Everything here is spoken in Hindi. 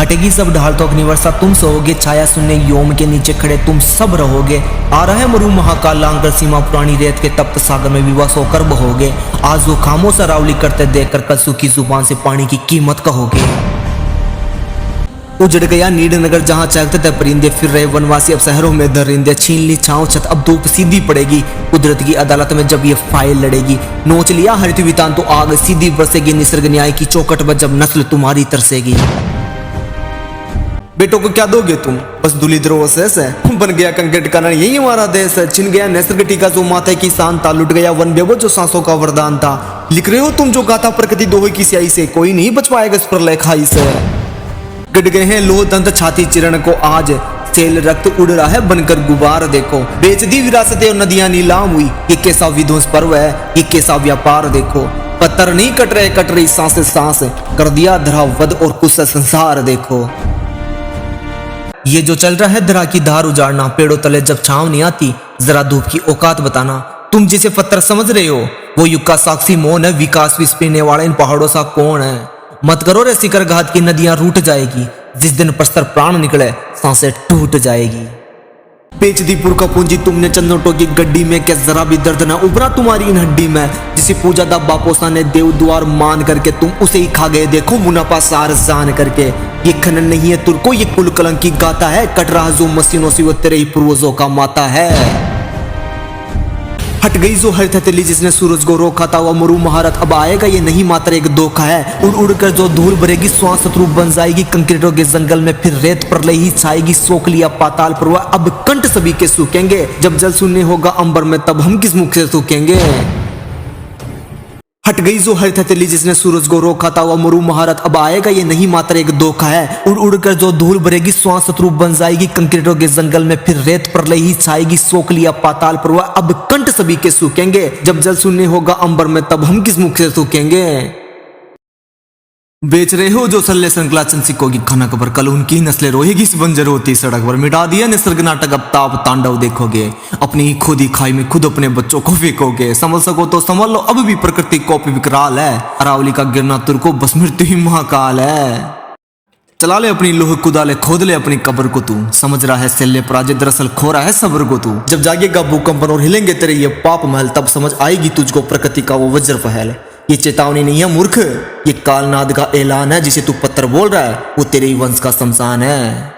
फटेगी सब ढाल तो अग्निवर्षा तुम सोओगे, छाया सुनने योम के नीचे खड़े तुम सब रहोगे। आ रहा है मरु महाकाल लांघकर सीमा पुरानी रेत के तप्त सागर में विवास होकर बहोगे। आज वो खामोश अरावली करते देखकर कल सूखी जुबान से पानी की कीमत कहोगे। उजड़ गया नीड नगर जहाँ चहकते थे परिंदे, फिर रहे वनवासी अब शहरों में दरिंदे। छीन ली छाँव छत अब धूप सीधी पड़ेगी, कुदरत की अदालत में जब ये फाइल लड़ेगी। नोच लिया हरित वितान तो आग सीधी बरसेगी, निसर्ग न्याय की चौकट पर जब नस्ल तुम्हारी तरसेगी। बेटों को क्या दोगे तुम, बस दुली द्रोह से बन गया कंकड़ टिकाना यही हमारा देश है। छिन गया निसर्ग टीका जो माथे की शान था, लुट गया वन बेबो जो सांसों का वरदान था। लिख रहे हो तुम जो गाथा प्रकृति दोहे की स्याही से, कोई नहीं बच पाएगा इस प्रलय खाई से। गड़ गए हैं लोह दंत छाती चिरण को आज, सेल रक्त उड़ रहा है बनकर गुबार देखो। बेच दी विरासतें और नदियां नीलाम हुई, ये कैसा विध्वंस पर्व है, ये कैसा व्यापार देखो। पत्थर नहीं कट रही सांस सांस, कर दिया धरा वध और कुछ संसार देखो। ये जो चल रहा है धरा की धार उजाड़ना, पेड़ों तले जब छांव नहीं आती जरा धूप की औकात बताना। तुम जिसे पत्थर समझ रहे हो वो युग का साक्षी मौन है, विकास विष पीने वाला इन पहाड़ों सा कौन है। मत करो रे शिकर घात की नदियां रूठ जाएगी, जिस दिन प्रस्तर प्राण निकले सांसें टूट जाएगी। बेच दी पुर का पूंजी तुमने चंद नोटों की गड्डी में, क्या जरा भी दर्द ना उभरा तुम्हारी इन हड्डी में। जिसे पूजा दा बापोसा ने देव द्वार मान करके, तुम उसे ही खा गए देखो मुनाफा सार जान करके। ये खनन नहीं है तुर्को ये कुल कलंक की गाता है, कट रहा जो मशीनों से वो तेरे ही पूर्वजों का माता है। हट गई जो हर हथेली जिसने सूरज को रोका था, वो मरु महारत अब आएगा ये नहीं मात्र एक धोखा है। उड़ उड़ कर जो धूल भरेगी श्वास शत्रु बन जाएगी, कंक्रीटों के जंगल में फिर रेत प्रलय ही छाएगी। सोख लिया पाताल पर अब कंठ सभी के सूखेंगे, जब जल शून्य होगा अंबर में तब हम किस मुख से सूखेंगे। हट गई जो हर हथेली जिसने सूरज को रोका था, वो मरु महारत अब आएगा ये नहीं मात्र एक धोखा है। उड़ उड़ कर जो धूल भरेगी श्वास शत्रु बन जाएगी, कंक्रीटों के जंगल में फिर रेत प्रलय ही छाएगी। सोख लिया पाताल पर अब कंठ सभी के सूखेंगे, जब जल शून्य होगा अंबर में तब हम किस मुख से सूखेंगे। बेच रहे हो जो सल्ले संकला चंसिकों की खनक पर, कल उनकी नस्लें रोएगी इस बंजर होती सड़क पर। मिटा दिया निसर्ग नाटक अब ताप तांडव देखोगे, अपनी ही खुद ही खाई में खुद अपने बच्चों को फेंकोगे। संभल सको तो संभल लो अब भी प्रकृति को विकराल है, अरावली का गिरना तुर्को बस मृत्यु ही महाकाल है। चला ले अपनी लोह कुदाले खोद ले अपनी कब्र को, तू समझ रहा है सेल्ले पराजय दरअसल खो रहा है सब्र को तू। जब जागेगा भूकंपन और हिलेंगे तेरे ये पाप महल, तब समझ आएगी तुझको प्रकृति का वो वज्र पहल। ये चेतावनी नहीं है मूर्ख, ये कालनाद का ऐलान है। जिसे तू पत्थर बोल रहा है वो तेरे ही वंश का शमशान है।